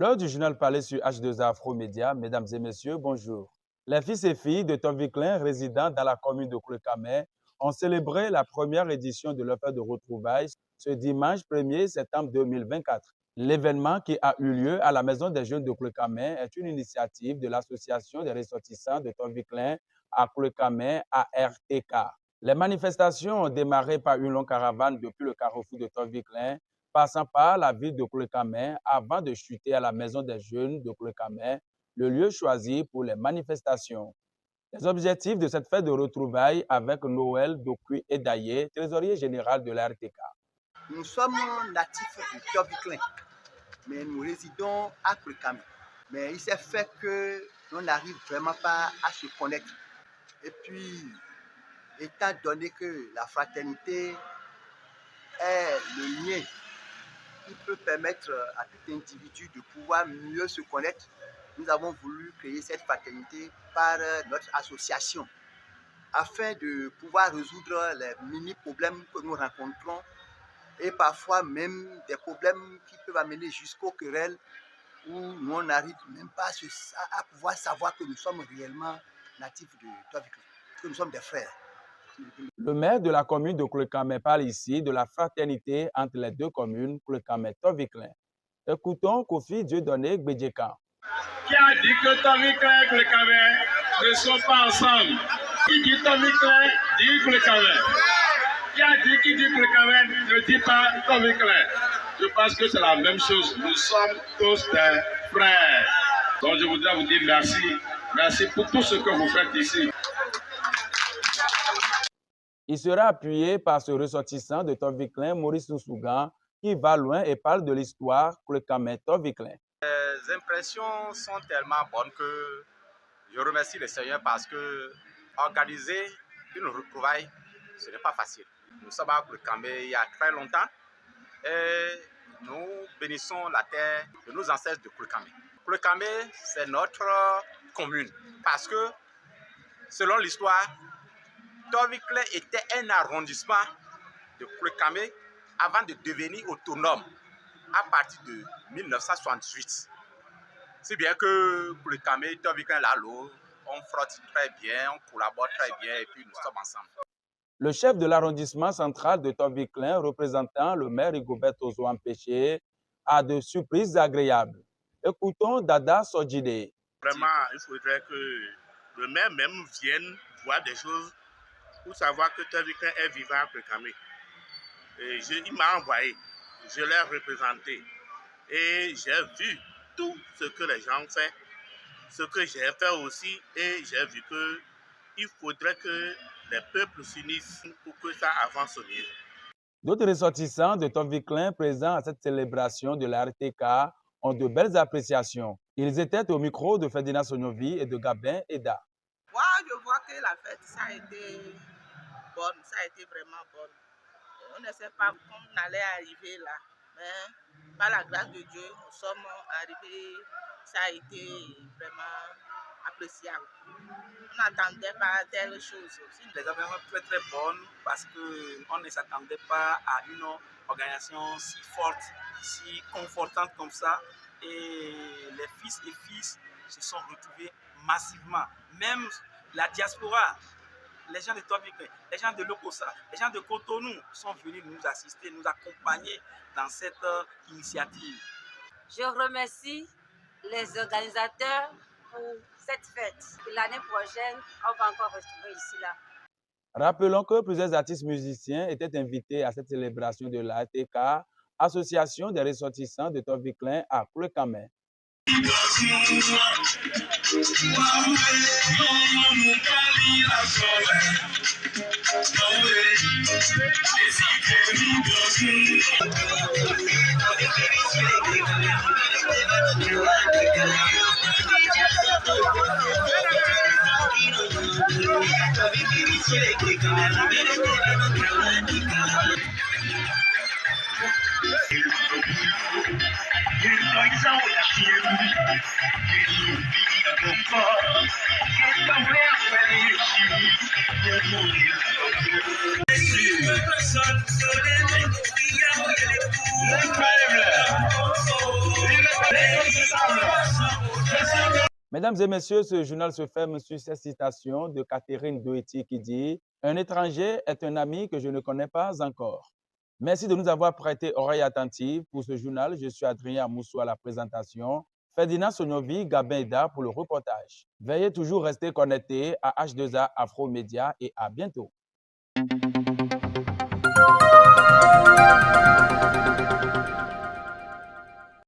Lors du journal parlé sur H2A Afro Média, mesdames et messieurs, bonjour. Les fils et filles de Toviklen résidant dans la commune de Koulekame ont célébré la première édition de leur fête de retrouvailles ce dimanche 1er septembre 2024. L'événement qui a eu lieu à la Maison des Jeunes de Koulekame est une initiative de l'Association des ressortissants de Toviklen à Koulekame, ARTK. Les manifestations ont démarré par une longue caravane depuis le carrefour de Toviklen, passant par la ville de Koulekame avant de chuter à la Maison des Jeunes de Koulekame, le lieu choisi pour les manifestations. Les objectifs de cette fête de retrouvailles avec Noël Dokui Edaye, trésorier général de l'ARTK. Nous sommes natifs de Toviklen, mais nous résidons à Koulekame. Mais il s'est fait que l'on n'arrive vraiment pas à se connaître. Et puis, étant donné que la fraternité est le lien qui peut permettre à tout individu de pouvoir mieux se connaître, nous avons voulu créer cette fraternité par notre association afin de pouvoir résoudre les mini-problèmes que nous rencontrons et parfois même des problèmes qui peuvent amener jusqu'aux querelles où nous on n'arrive même pas à pouvoir savoir que nous sommes réellement natifs de Toviklen, que nous sommes des frères. Le maire de la commune de Koulekame parle ici de la fraternité entre les deux communes, Koulekame et Toviklen. Écoutons Kofi Dieudonné Gbedjekan. Qui a dit que Toviklen et Koulekame ne sont pas ensemble? Qui dit Toviklen dit Koulekame. Qui dit Koulekame ne dit pas Toviklen. Je pense que c'est la même chose. Nous sommes tous des frères. Donc je voudrais vous dire merci. Merci pour tout ce que vous faites ici. Il sera appuyé par ce ressortissant de Toviklen, Maurice Soussougan, qui va loin et parle de l'histoire Koulekame-Toviklen. Les impressions sont tellement bonnes que je remercie le Seigneur parce que organiser une retrouvaille, ce n'est pas facile. Nous sommes à Koulekame il y a très longtemps et nous bénissons la terre de nos ancêtres de Koulekame. Koulekame, c'est notre commune parce que, selon l'histoire, Toviklen était un arrondissement de Koulekame avant de devenir autonome à partir de 1968. C'est bien que Koulekame et Toviklen, là, on frotte très bien, on collabore très bien et puis nous sommes ensemble. Le chef de l'arrondissement central de Toviklen, représentant le maire Rigoberto Zoan-Péché, a de surprises agréables. Écoutons Dada Sodjide. Vraiment, il faudrait que le maire même vienne voir des choses pour savoir que Toviklen est vivant à Koulekame. Il m'a envoyé, je l'ai représenté et j'ai vu tout ce que les gens font, ce que j'ai fait aussi, et j'ai vu qu'il faudrait que les peuples s'unissent pour que ça avance au mieux. D'autres ressortissants de Toviklen présents à cette célébration de la RTK ont de belles appréciations. Ils étaient au micro de Ferdinand Sonyovi et de Gabin Eda. Moi, je vois que la fête, ça a été bonne, ça a été vraiment bonne. On ne sait pas comment on allait arriver là, mais par la grâce de Dieu, nous sommes arrivés, ça a été vraiment appréciable. On n'attendait pas telle chose. Les événements très très bonnes parce qu'on ne s'attendait pas à une organisation si forte, si confortante comme ça. Et les fils et filles se sont retrouvés massivement. Même la diaspora, les gens de Toviklen, les gens de Lokossa, les gens de Cotonou sont venus nous assister, nous accompagner dans cette initiative. Je remercie les organisateurs pour cette fête. L'année prochaine, on va encore retrouver ici là. Rappelons que plusieurs artistes musiciens étaient invités à cette célébration de la ATK, Association des ressortissants de Toviklen à Koulekame. Incroyable! Mesdames et messieurs, ce journal se ferme sur cette citation de Catherine Doherty qui dit « Un étranger est un ami que je ne connais pas encore ». Merci de nous avoir prêté oreille attentive pour ce journal. Je suis Adrien Moussou à la présentation. Ferdinand Sonyovi, Gabin Eda pour le reportage. Veuillez toujours rester connectés à H2A Afro Média et à bientôt.